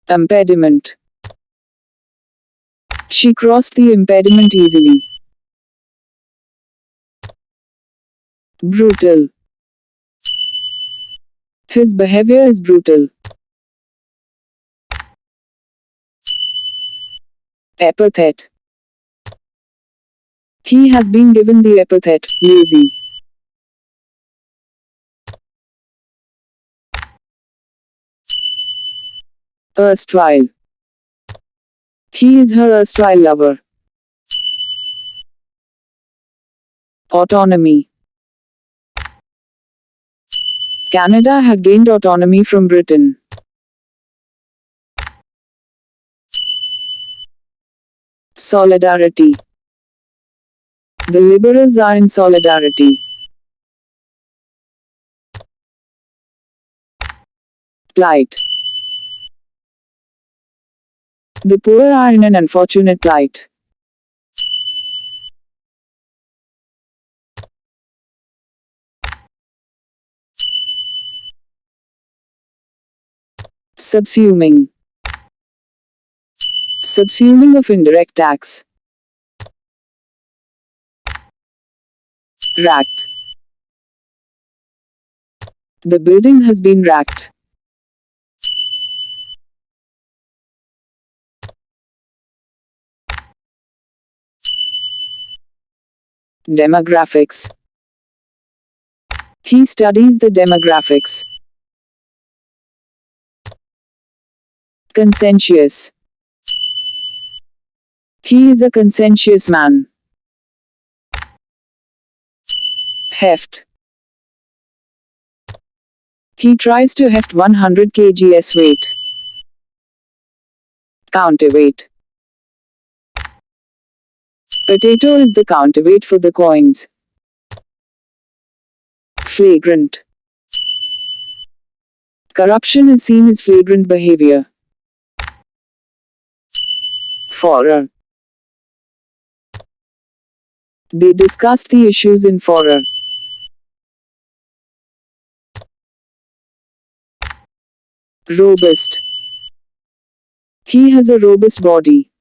Impediment. She crossed the impediment easily. Brutal. His behavior is brutal. Epithet. He has been given the epithet, lazy. Erstwhile. He is her erstwhile lover. Autonomy. Canada had gained autonomy from Britain. Solidarity. The Liberals are in solidarity. Plight. The poor are in an unfortunate plight. Subsuming. Subsuming of indirect tax. Racked. The building has been racked. Demographics. He studies the demographics. Conscientious. He is a conscientious man. Heft. He tries to heft 100 kgs weight. Counterweight. Potato is the counterweight for the coins. Flagrant. Corruption is seen as flagrant behavior. Furor. They discussed the issues in furor. Robust. He has a robust body.